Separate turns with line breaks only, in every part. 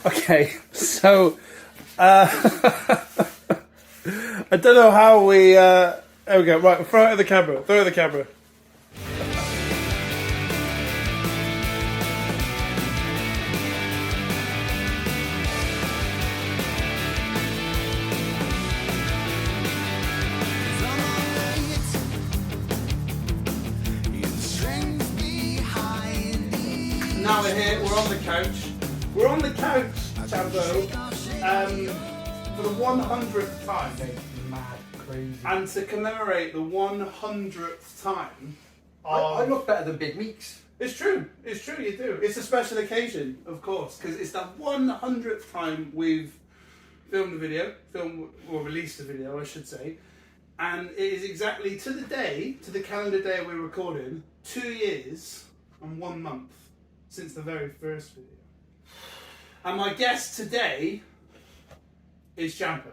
Okay, so I don't know how we. There we go. Right, throw it at the camera. Throw it at the camera. Now we're here. We're on the couch. We're on the couch, Champo, for the 100th time.
Mad, crazy.
And to commemorate the 100th time,
I look better than Big Meeks.
It's true, you do. It's a special occasion, of course, because it's the 100th time we've filmed a video, or released a video, I should say. And it is exactly to the day, to the calendar day we're recording, 2 years and 1 month since the very first video. And my guest today is Champo.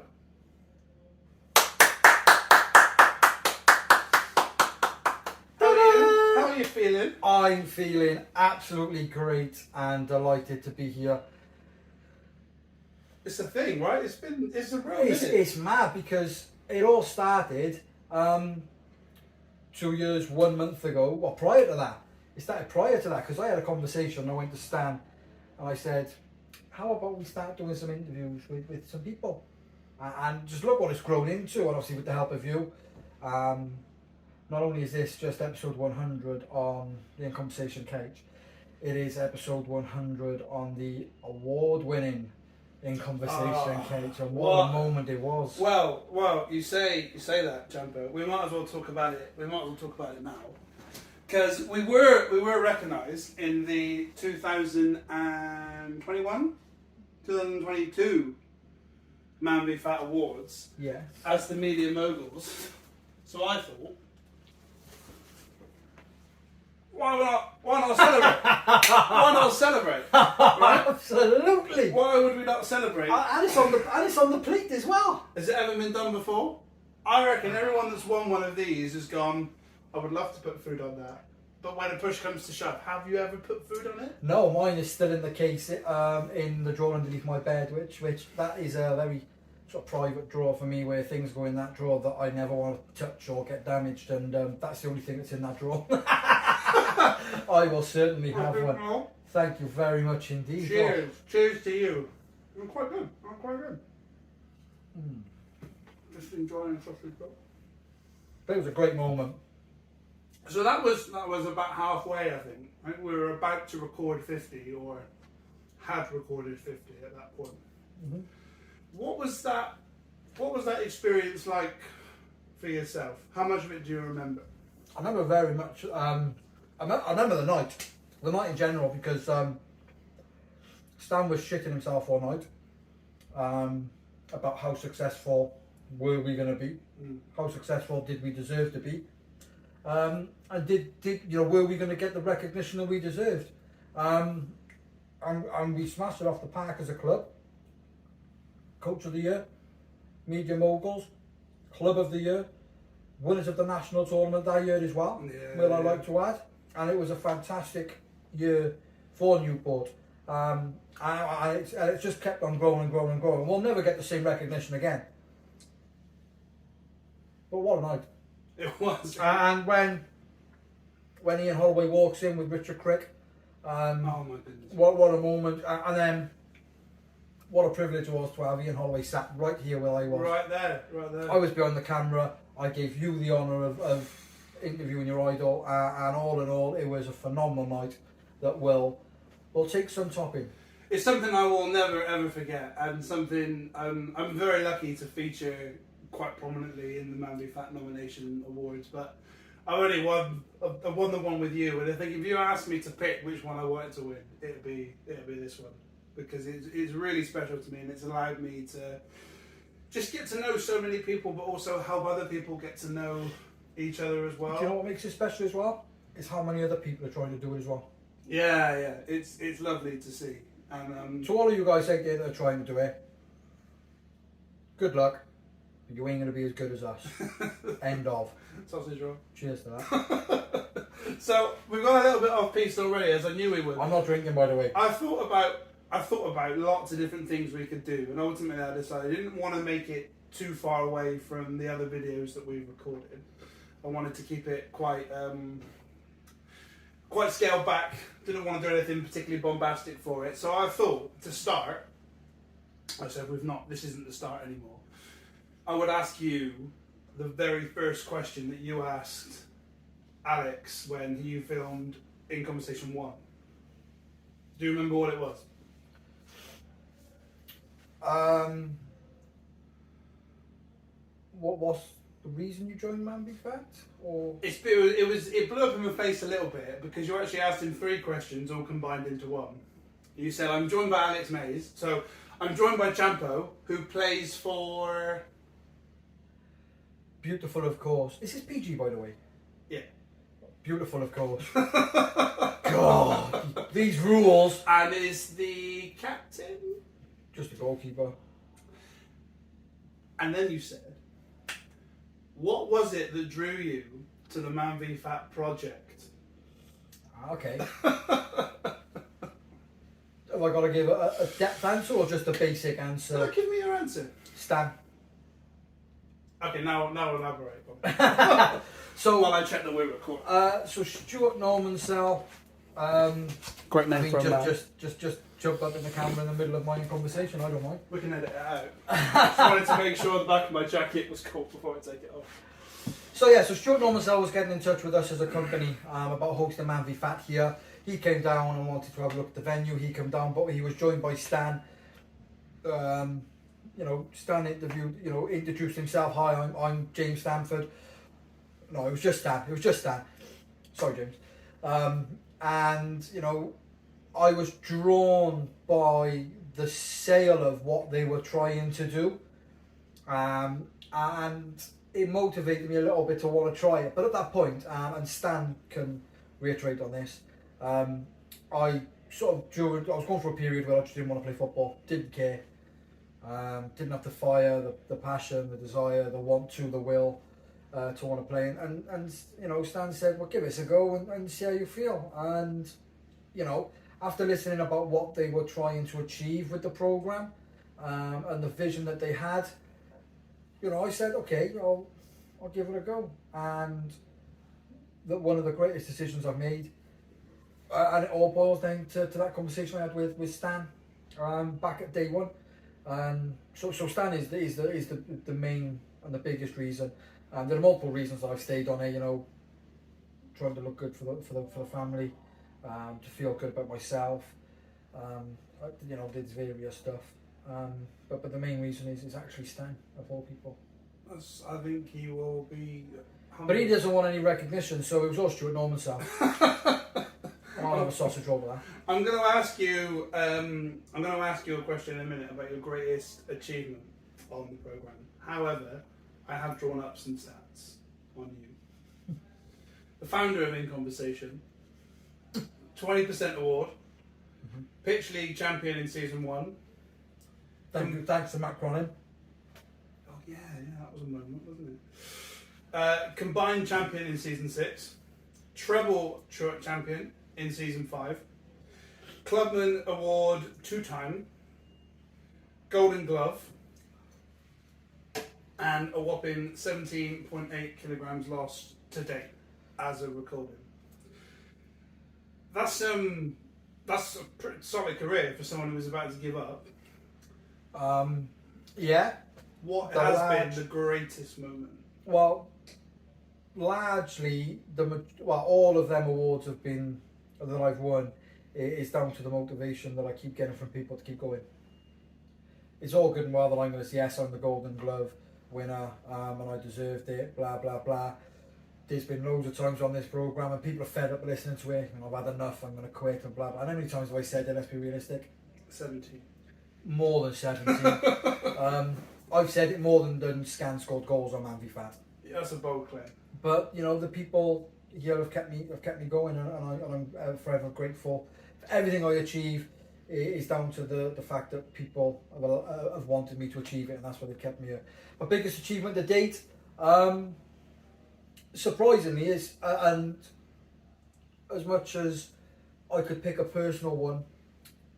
How are you feeling?
I'm feeling absolutely great and delighted to be here.
It's a thing, right? It's a real
It's mad because it all started 2 years, 1 month ago. Well, prior to that. It started prior to that because I had a conversation. I went to Stan and I said, how about we start doing some interviews with some people? And just look what it's grown into, and obviously with the help of you. Not only is this just episode 100 on the In Conversation Cage, it is episode 100 on the award-winning In Conversation Cage, and what a moment it was.
Well, you say that, Champo. We might as well talk about it. We might as well talk about it now, because we were recognised in the 2021, 2022 MANvFAT Awards.
Yes.
As the media moguls. So I thought, why not celebrate? Why not celebrate? Right?
Absolutely.
Why would we not celebrate?
And it's on the plate as well.
Has it ever been done before? I reckon everyone that's won one of these has gone, I would love to put food on that. But when a push comes to shove, have you ever put food on it?
No, mine is still in the case in the drawer underneath my bed, which that is a very sort of private drawer for me, where things go in that drawer that I never want to touch or get damaged, and that's the only thing that's in that drawer. I will certainly have one. Thank you very much indeed.
Cheers. Cheers to you. I'm quite good. Just enjoying the sausage roll.
But it was a great moment.
So that was about halfway, I think. I think we were about to record 50, or had recorded 50 at that point.
Mm-hmm.
What was that experience like for yourself? How much of it do you remember?
I remember very much. I remember the night in general, because Stan was shitting himself all night about how successful were we going to be, how successful did we deserve to be, and did were we going to get the recognition that we deserved, and we smashed it off the park as a club. Coach of the Year, Media Moguls, Club of the Year, winners of the national tournament that year as well, will I like to add. And it was a fantastic year for Newport. And it's just kept on growing and growing and growing. We'll never get the same recognition again. But what a night.
It was.
And when Ian Holloway walks in with Richard Crick,
oh my goodness.
What a moment. And then what a privilege it was to have Ian Holloway sat right here where I was.
Right there.
I was behind the camera. I gave you the honour of interviewing your idol, and all in all, it was a phenomenal night that will take some topping.
It's something I will never ever forget, and something I'm very lucky to feature quite prominently in the MANvFAT nomination awards. But I already won the one with you, and I think if you asked me to pick which one I wanted to win, it'd be this one, because it's really special to me, and it's allowed me to just get to know so many people, but also help other people get to know each other as well.
Do you know what makes it special as well? Is how many other people are trying to do it as well.
Yeah, it's lovely to see. And
to all of you guys out there that are trying to do it, good luck, but you ain't going to be as good as us. End of.
Sausage roll.
Cheers to that.
So we've got a little bit off piece already, as I knew we would.
I'm not drinking, by the way.
I thought about I thought about lots of different things we could do, and ultimately I decided I didn't want to make it too far away from the other videos that we've recorded. I wanted to keep it quite scaled back. Didn't want to do anything particularly bombastic for it. So I thought, to start, I said this isn't the start anymore. I would ask you the very first question that you asked Alex when you filmed In Conversation 1. Do you remember what it was?
What was the reason you joined MANvFAT? Or
It blew up in my face a little bit because you actually asked him 3 questions all combined into one. You said, I'm joined by Alex Mays, so I'm joined by Champo, who plays for...
Beautiful, of course. Is this PG, by the way?
Yeah.
Beautiful, of course. God, these rules.
And is the captain.
Just a goalkeeper.
And then you said, what was it that drew you to the MANvFAT project?
Okay. Have I got to give a depth answer or just a basic answer?
No, give me your answer.
Stan.
Okay, now elaborate.
So
while I check that we're recording.
So Stuart Normansell.
Great name
I mean,
for a man.
just jump up in the camera in the middle of my conversation. I don't mind.
We can edit it out. Just wanted to make sure the back of my jacket was cool before I take it off.
So yeah, so Stuart Normansell was getting in touch with us as a company about hosting MANvFAT here. He came down and wanted to have a look at the venue. He came down, but he was joined by Stan. Stan introduced himself. Hi, I'm James Stanford. No, it was just Stan. Sorry, James. And I was drawn by the sale of what they were trying to do, and it motivated me a little bit to want to try it. But at that point, and Stan can reiterate on this, I was going through a period where I just didn't want to play football, didn't care, didn't have the fire, the passion, the desire, the want to, the will to want to play. And Stan said, well, give it a go and see how you feel. And after listening about what they were trying to achieve with the program and the vision that they had, I said, okay, I'll give it a go. And one of the greatest decisions I've made, and it all boils down to that conversation I had with Stan back at day one. So Stan is the main and the biggest reason. There are multiple reasons that I've stayed on it. Trying to look good for the family, to feel good about myself. There's various stuff. But the main reason is actually Stan, of all people.
I think he will be humble.
But he doesn't want any recognition, so it was all Stuart Normansell. I'll have a sausage roll with that.
I'm going to ask you a question in a minute about your greatest achievement on the program. However, I have drawn up some stats on you. The founder of In Conversation, 20% award, Pitch League champion in season 1.
Thanks to Matt Cronin.
Oh yeah, that was a moment, wasn't it? Combined champion in season 6, treble champion in season 5, Clubman Award 2-time, Golden Glove, and a whopping 17.8 kilograms lost to date as a recording. That's a pretty solid career for someone who was about to give up.
Yeah.
What has been the greatest moment?
Well, largely all of them awards that I've won is down to the motivation that I keep getting from people to keep going. It's all good and well that I'm going to say, yes, I'm the Golden Glove winner, and I deserved it, blah blah blah. There's been loads of times on this program and people are fed up listening to it, and I've had enough, I'm going to quit and blah blah. And how many times have I said that? Let's be realistic.
17.
More than 17. I've said it more than Scan scored goals on MANvFAT.
Yeah, that's a bold claim.
But the people here have kept me going, and I'm forever grateful. Everything I achieve is down to the fact that people have wanted me to achieve it, and that's why they've kept me here. My biggest achievement to date, surprisingly, is and as much as I could pick a personal one,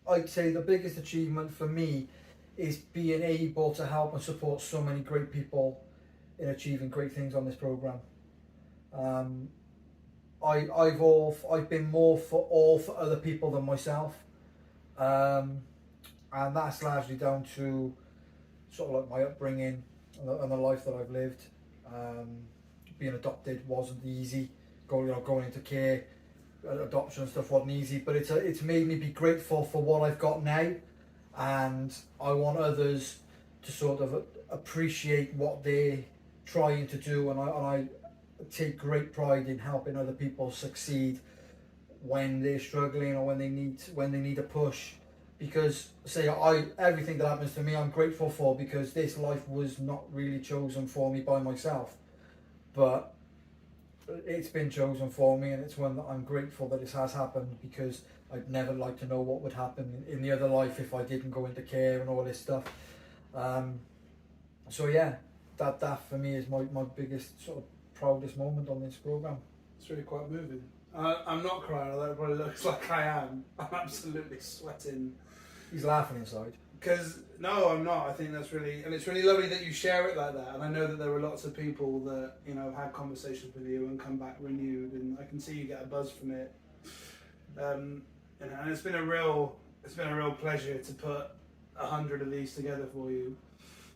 I'd say the biggest achievement for me is being able to help and support so many great people in achieving great things on this program. I've been more for other people than myself, and that's largely down to sort of like my upbringing and the life that I've lived. Being adopted wasn't easy. Going into care, adoption and stuff wasn't easy, but it's made me be grateful for what I've got now, and I want others to sort of appreciate what they're trying to do, and I take great pride in helping other people succeed when they're struggling or when they need a push. Because everything that happens to me, I'm grateful for, because this life was not really chosen for me by myself, but it's been chosen for me, and it's one that I'm grateful that it has happened, because I'd never like to know what would happen in the other life if I didn't go into care and all this stuff. So yeah, that for me is my biggest sort of proudest moment on this program.
It's really quite moving. I'm not crying, although it probably looks like I am. I'm absolutely sweating.
He's laughing inside.
Because, no, I'm not. I think that's really, and it's really lovely that you share it like that. And I know that there are lots of people that, you know, have had conversations with you and come back renewed, and I can see you get a buzz from it. And it's been a real pleasure to put 100 of these together for you,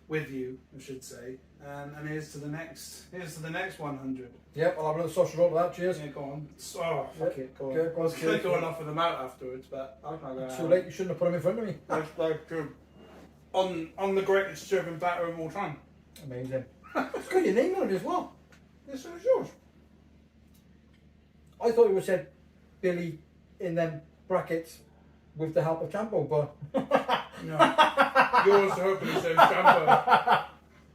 with you, I should say. And here's to the next 100.
Yep, I'll have another sausage roll to that. Cheers.
Yeah, go on. Oh, fuck it, go on.
Go on,
I was going to go on off with them out afterwards, but I can't go out.
Too late, you shouldn't have put them in front of me.
That's like on the greatest serving batter of all time.
Amazing. It's got your name on it as well.
This is yours.
I thought it was said Billy in them brackets with the help of Champo, but
No. Yours hopefully says Champo.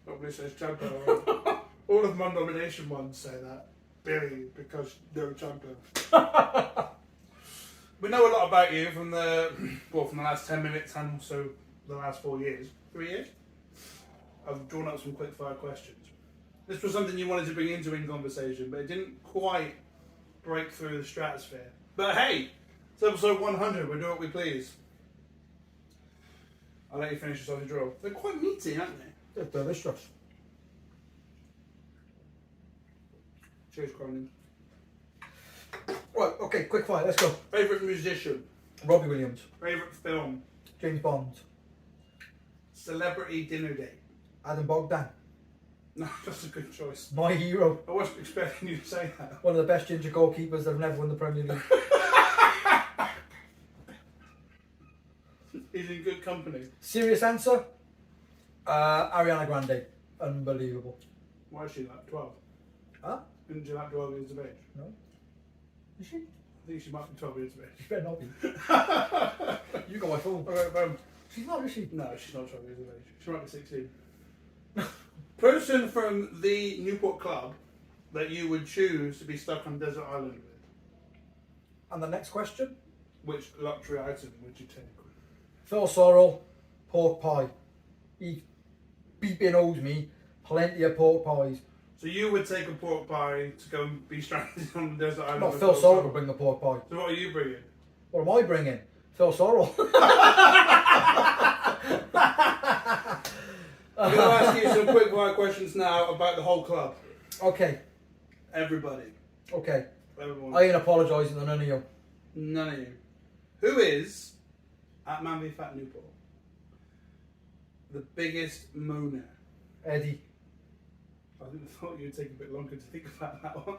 Hopefully says Champo. All of my nomination ones say that. Billy, because no Champo. We know a lot about you from the last 10 minutes and also the last 4 years. 3 years? I've drawn up some quick fire questions. This was something you wanted to bring into in conversation, but it didn't quite break through the stratosphere. But hey, it's episode 100, we do what we please. I'll let you finish your sausage roll. They're quite meaty, aren't they?
they're delicious.
Cheers, Cronin.
Right, okay, quick fire, let's go.
Favourite musician?
Robbie Williams.
Favourite film?
James Bond.
Celebrity dinner date?
Adam Bogdan.
No, that's a good choice.
My hero.
I wasn't expecting you to say that.
One of the best ginger goalkeepers that have never won the Premier League.
He's in good company.
Serious answer? Ariana Grande. Unbelievable.
Why is she like 12?
Huh?
Isn't she like 12 years of age?
No. Is she?
I think she might be 12 years of age.
She better not be. You got my phone.
Okay,
She's not, is she?
no, she's not 12 years of age. She might be 16. Person from the Newport Club that you would choose to be stuck on desert island with.
And the next question?
Which luxury item would you take?
Phil Sorrell, pork pie. He beeping owes me plenty of pork pies.
So you would take a pork pie to go and be stranded on the desert island?
Not
with
Phil Sorrell will bring the pork pie.
So what are you bringing?
What am I bringing? Phil Sorrell.
I'm going to ask you some quick fire questions now about the whole club.
Okay.
Everybody.
Okay.
Everyone.
I ain't apologising to none of you.
None of you. Who is, at MANvFAT Newport, the biggest moaner?
Eddie.
I thought you'd take a bit longer to think about that one.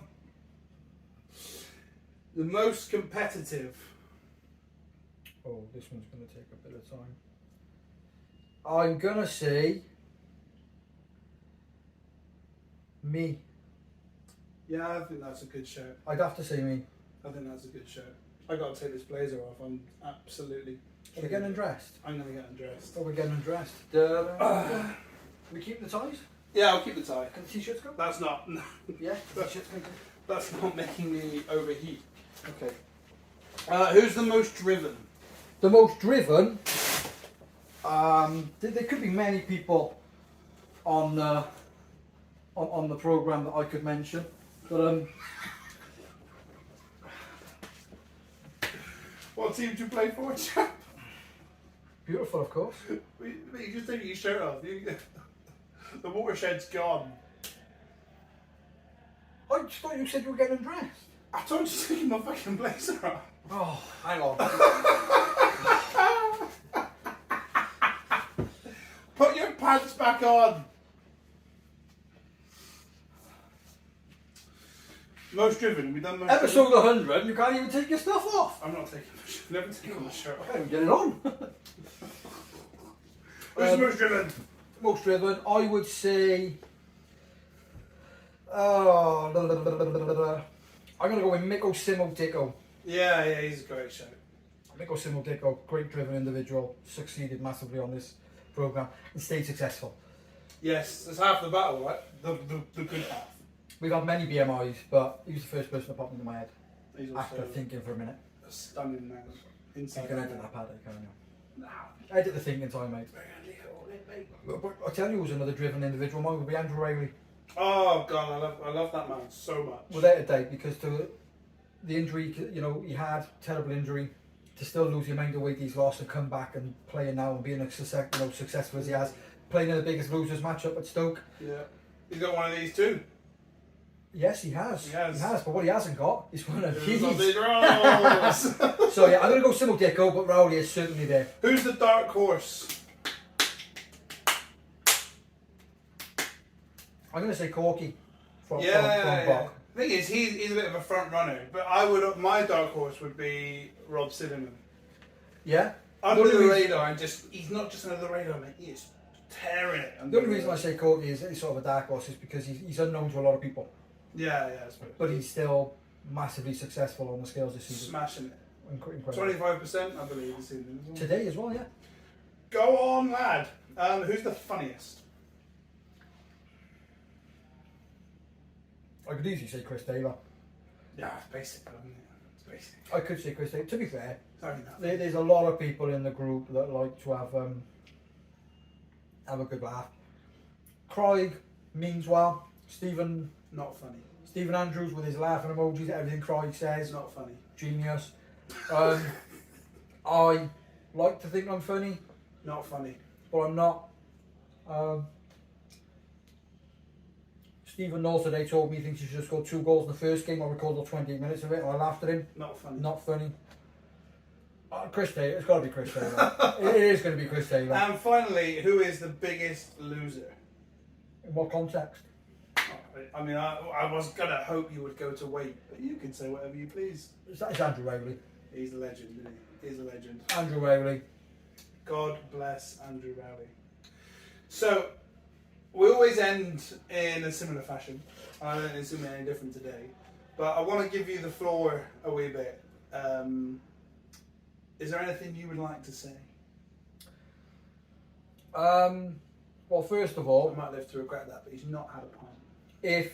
The most competitive.
Oh, this one's going to take a bit of time. I'm going to say me.
Yeah, I think that's a good show.
I'd have to say me.
I think that's a good show. I got to take this blazer off. I'm absolutely.
Are we getting undressed?
I'm going to get undressed.
Are we getting undressed? We keep the ties?
Yeah, I'll keep the tie.
Can the t-shirts go?
That's not. No,
Yeah, the t-shirts can go.
that's not making me overheat. Okay. Who's the most driven?
The most driven. There could be many people on the program that I could mention, but
What team do you play for, chap?
Beautiful, of course.
You just take your shirt off. The watershed's gone.
I just thought you said you were getting dressed.
I told you to take my fucking blazer off.
Oh, hang on.
Put your pants back on. Most driven. We've done most
Episode
driven.
100, and you can't even take your stuff off.
I'm not taking never taken my shirt off.
Okay, get it on.
Who's most driven?
Most driven, I would say. Oh, I'm going to go with Mikko Simo-Dicko.
Yeah, he's a great show.
Mikko Simo-Dicko, great driven individual, succeeded massively on this programme and stayed successful.
Yes, that's half the battle, right? The good half.
We've had many BMIs, but he was the first person to pop into my head
He's also
after thinking for a minute.
a stunning man.
You
Inside
can
and
edit
out.
that, Paddy, can't you?
Nah.
Edit the thinking time, mate. But I tell you who's another driven individual, mine would be Andrew Riley.
Oh god, I love that man so much.
Without a doubt, because to the injury, you know, he had terrible injury, to still lose the amount of weight he's lost and come back and playing now and being as successful as he has, playing in the biggest losers matchup at Stoke.
Yeah, he's got one of these too.
Yes, he has.
He has.
But what he hasn't got is one of these.
Some big rolls.
So yeah, I'm going to go Simo-Dicko, but Rowley is certainly there.
Who's the dark horse?
I'm going to say Corky from
Yeah.
Bog.
Thing is, he's a bit of a front runner, but my dark horse would be Rob Siddleman.
Yeah.
Under the
reason-
radar, and he's not just under the radar, mate. He is tearing it.
The only reason I say Corky is he's sort of a dark horse is because he's unknown to a lot of people,
Yeah, I suppose.
but he's still massively successful on the scales this season.
Smashing it.
Incredible.
25%, I believe, this season as well.
Today as well, yeah.
Go on, lad. Who's the funniest?
I could easily say Chris Taylor.
Yeah, it's basic, isn't it? It's basic.
I could say Chris Taylor. To be fair,
Sorry, no.
there's a lot of people in the group that like to have a good laugh. Craig means well. Stephen
Not funny.
Andrews with his laughing emojis, everything Craig
It's
says,
not funny.
genius. I like to think I'm funny,
Not funny.
but I'm not. Stephen North today told me he thinks he should have scored 2 goals in the first game. I recorded 28 minutes of it and I laughed at him.
Not funny.
Not funny. Chris Taylor, it's got to be Chris Taylor. It is going to be Chris Taylor.
And finally, who is the biggest loser?
In what context?
I mean, I was gonna hope you would go to weight, but you can say whatever you please.
It's Andrew Rowley.
He's a legend, isn't he? He's a legend.
Andrew Rowley.
God bless Andrew Rowley. So, we always end in a similar fashion. I don't think it's going to be any different today. But I want to give you the floor a wee bit. Is there anything you would like to say?
Well, first of all,
I might live to regret that, but he's not had a pint.
if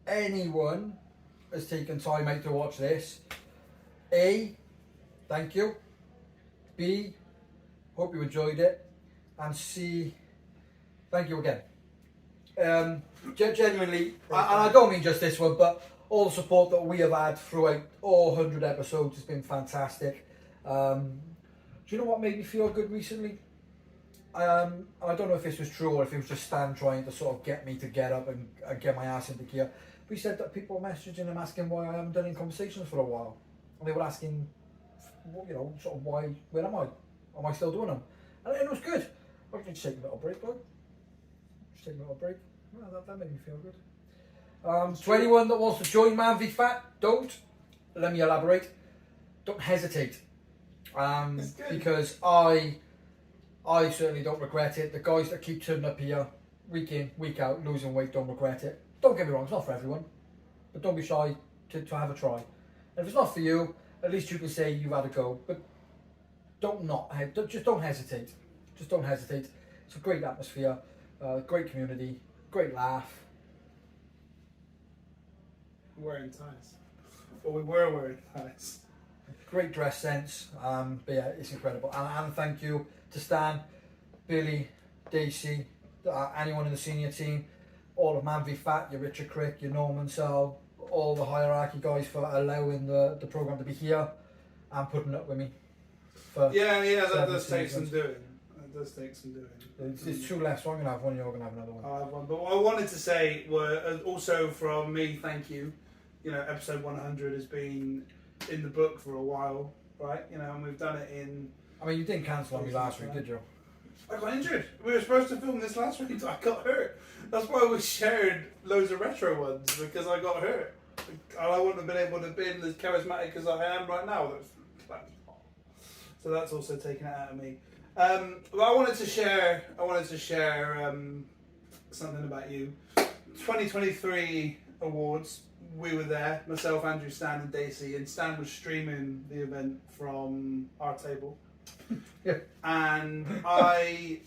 anyone has taken time out to watch this, A, thank you. B, hope you enjoyed it. And C, thank you again. Genuinely, and I don't mean just this one, but all the support that we have had throughout all 100 episodes has been fantastic. Do you know what made me feel good recently? I don't know if this was true or if it was just Stan trying to sort of get me to get up and get my ass into gear. But he said that people were messaging him asking why I haven't done any conversations for a while. And they were asking, you know, sort of why, where am I? Am I still doing them? And it was good. I could just take a little break, bro. Just take a little break. Well, that made me feel good. To anyone that wants to join MANvFAT, don't. Let me elaborate. Don't hesitate. Because I certainly don't regret it. The guys that keep turning up here week in, week out, losing weight, don't regret it. Don't get me wrong, it's not for everyone. But don't be shy to have a try. And if it's not for you, at least you can say you've had a go. But just don't hesitate. Just don't hesitate. It's a great atmosphere, great community, great laugh.
Wearing ties. Well, we were wearing ties.
Great dress sense, but yeah, it's incredible. And thank you to Stan, Billy, Daisy, anyone in the senior team, all of MANvFAT, your Richard Crick, your Norman Sell, all the hierarchy guys for allowing the programme to be here and putting up with me. For
Yeah, that
7
does take some
seasons.
doing. That does take some doing.
It's 2 left, so I'm going to have one, you're going to have another one.
I'll have one. But what I wanted to say were also from me, thank you. You know, episode 100 has been in the book for a while, right? You know, and we've done it in...
I mean, you didn't cancel on me last week, did you?
I got injured. We were supposed to film this last week, I got hurt. That's why we shared loads of retro ones, because I got hurt. I wouldn't have been able to be as charismatic as I am right now. So that's also taken it out of me. But I wanted to share something about you. 2023 awards. We were there. Myself, Andrew, Stan, and Daisy. And Stan was streaming the event from our table.
Yeah.
And I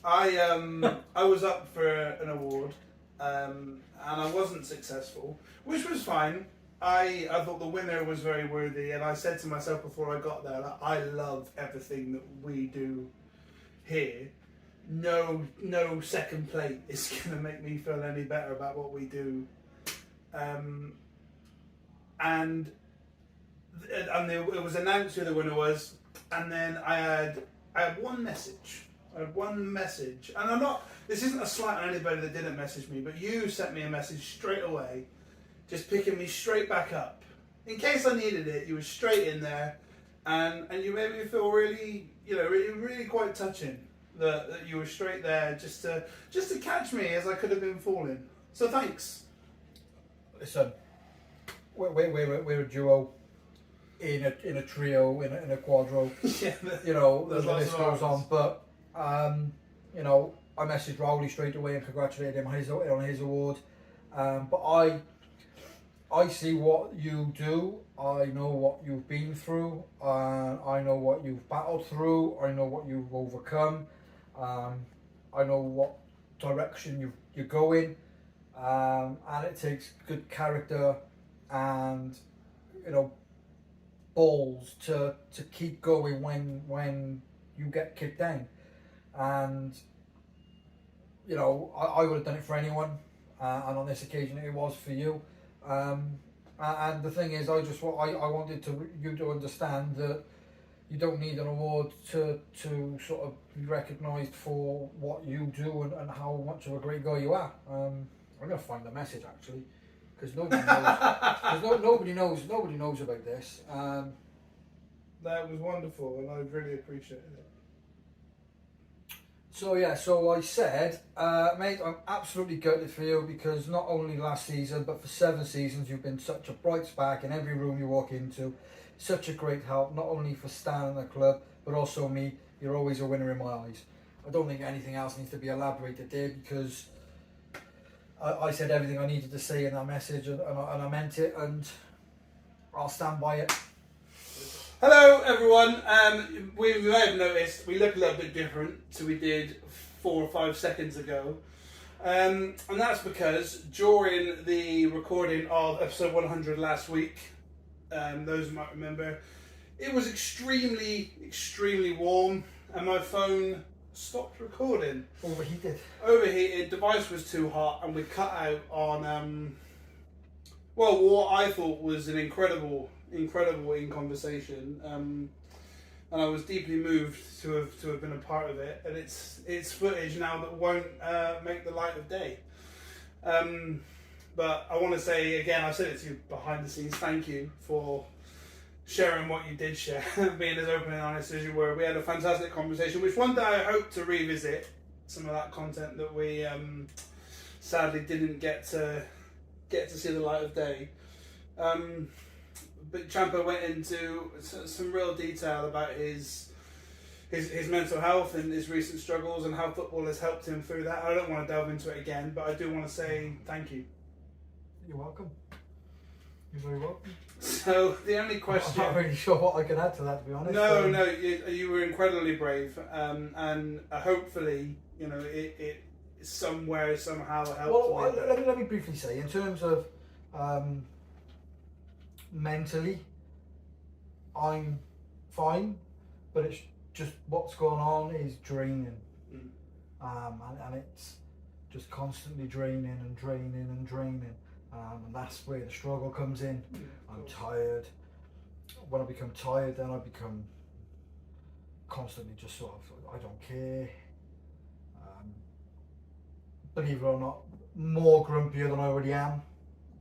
was up for an award, and I wasn't successful, which was fine. I thought the winner was very worthy, and I said to myself before I got there that I love everything that we do here. No second plate is going to make me feel any better about what we do. And it was announced who the winner was, and then I had one message. And I'm not. This isn't a slight on anybody that didn't message me, but you sent me a message straight away, just picking me straight back up. In case I needed it, you were straight in there, and you made me feel really, really quite touching that you were straight there just to catch me as I could have been falling. So thanks.
Listen, we're a duo, in a trio, in a quadro.
Yeah,
The list goes on. But I messaged Rowley straight away and congratulated him on his award. But I see what you do. I know what you've been through. I know what you've battled through. I know what you've overcome. I know what direction you're going. And it takes good character and balls to keep going when you get kicked down. And I would have done it for anyone, and on this occasion it was for you. And the thing is, I wanted you to understand that you don't need an award to sort of be recognised for what you do and how much of a great guy you are. I'm going to find the message actually, because nobody knows. Nobody knows about this.
That was wonderful, and I really appreciated it.
So I said, mate, I'm absolutely gutted for you, because not only last season, but for 7 seasons, you've been such a bright spark in every room you walk into. Such a great help, not only for Stan and the club, but also me. You're always a winner in my eyes. I don't think anything else needs to be elaborated there, because I said everything I needed to say in that message, and I meant it, and I'll stand by it.
Hello everyone, we may have noticed we look a little bit different to we did 4 or 5 seconds ago, and that's because during the recording of episode 100 last week, those who might remember, it was extremely warm and my phone stopped recording. Overheated, device was too hot, and we cut out on what I thought was an incredible in conversation, and I was deeply moved to have been a part of it, and it's footage now that won't make the light of day. But I want to say again, I said it to you behind the scenes, thank you for sharing what you did share, being as open and honest as you were. We had a fantastic conversation, which one day I hope to revisit some of that content that we sadly didn't get to see the light of day. But Champo went into some real detail about his mental health and his recent struggles and how football has helped him through that. I don't want to delve into it again, but I do want to say thank you.
You're welcome. You're very welcome.
So the only question...
I'm not really sure what I can add to that, to be honest.
No, you were incredibly brave, and hopefully, it somewhere, somehow helped.
Well, let me briefly say, in terms of mentally, I'm fine, but it's just what's going on is draining, and it's just constantly draining, and that's where the struggle comes in. I'm tired. When I become tired, then I become constantly just sort of, I don't care. Believe it or not, more grumpier than I already am.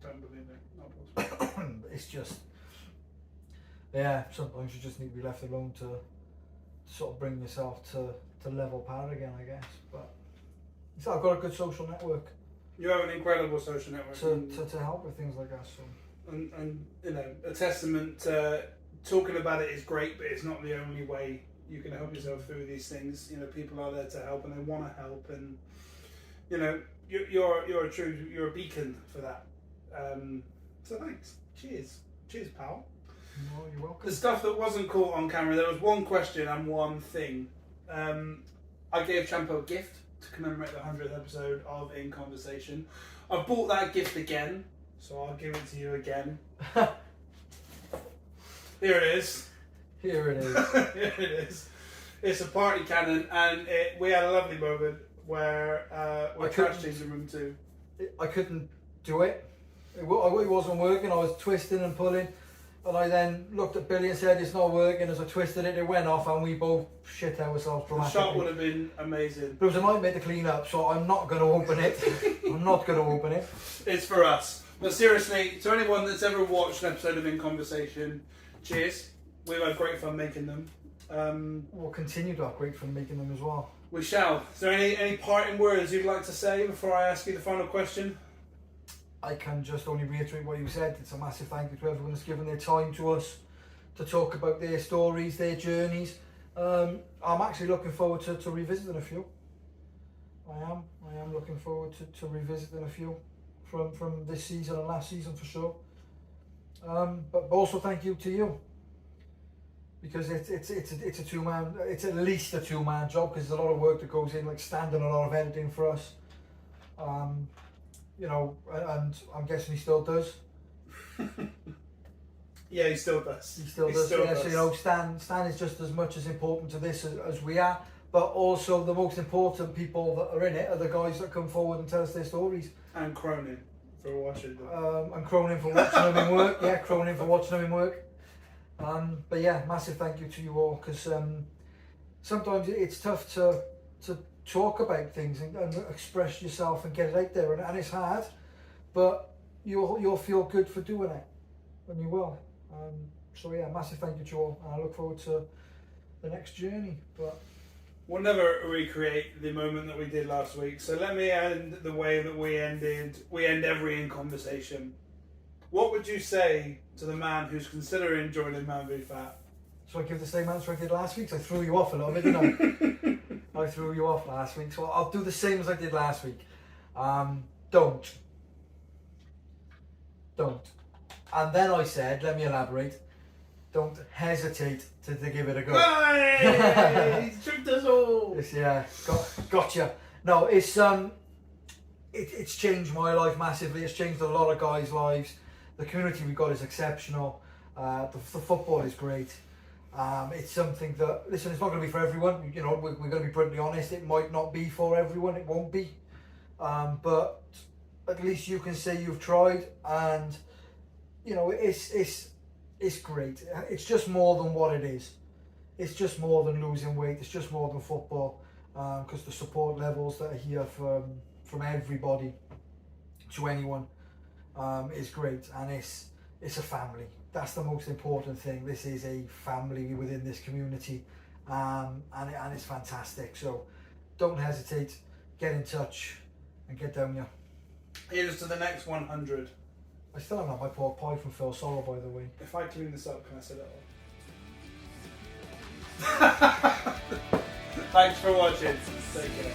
Don't believe it. Not possible.
It's just, yeah, sometimes you just need to be left alone to sort of bring yourself to level par again, I guess. But so I've got a good social network.
You have an incredible social network.
To help with things like that. So.
And you know, a testament to talking about it is great, but it's not the only way you can help yourself through these things. You know, people are there to help and they want to help, and you know, you're a beacon for that. So thanks. Cheers, pal.
No, you're welcome.
The stuff that wasn't caught on camera, there was one question and one thing. I gave Champo a gift to commemorate the 100th episode of In Conversation. I've bought that gift again, so I'll give it to you again. Here it is.
Here it is.
Here it is. It's a party cannon, and we had a lovely moment where we crashed changing room 2.
I couldn't do it. It wasn't working. I was twisting and pulling, and I then looked at Billy and said, "It's not working." As I twisted it, it went off, and we both shit ourselves
The
dramatically.
shot would have been amazing.
But it was a nightmare to clean up, so I'm not going to open it. I'm not going to open it.
It's for us. But seriously, to anyone that's ever watched an episode of In Conversation, cheers. We've had great fun making them.
We'll continue to have great fun making them as well.
We shall. Is there any parting words you'd like to say before I ask you the final question?
I can just only reiterate what you said. It's a massive thank you to everyone that's given their time to us to talk about their stories, their journeys. I'm actually looking forward to revisiting a few. I am looking forward to revisiting a few from this season and last season for sure. But also thank you to you, because it's a two-man, it's at least a two-man job, because there's a lot of work that goes in, like standing a lot of editing for us. You know, and I'm guessing he still does.
Yeah, he still does.
He still does. So you know, Stan is just as much as important to this as we are, but also the most important people that are in it are the guys that come forward and tell us their stories.
And Cronin for watching them.
And Cronin for watching them in work. Yeah, Cronin for watching them in work. But yeah, massive thank you to you all, because sometimes it's tough to talk about things and express yourself and get it out there, and it's hard, but you'll feel good for doing it when you will. So yeah, massive thank you to you all, and I look forward to the next journey. But
we'll never recreate the moment that we did last week, so let me end the way that we end every In Conversation. What would you say to the man who's considering joining MANvFAT?
So I give the same answer I did last week, so I threw you off a little bit, didn't I? I threw you off last week, so I'll do the same as I did last week. Don't. And then I said, let me elaborate, don't hesitate to give it a go.
Hey! He's tricked us all!
Yeah, gotcha. No, it's changed my life massively. It's changed a lot of guys' lives. The community we've got is exceptional. The football is great. It's something that, listen, it's not going to be for everyone. You know, we're going to be brutally honest. It might not be for everyone. It won't be. But at least you can say you've tried, and you know, it's great. It's just more than what it is. It's just more than losing weight. It's just more than football, because the support levels that are here from everybody to anyone is great, and it's a family. That's the most important thing. This is a family within this community, and it's fantastic. So don't hesitate, get in touch and get down here.
Here's to the next 100.
I still haven't had my pork pie from Phil Sorrow, by the way.
If I clean this up, can I set it off? Thanks for watching. Take care.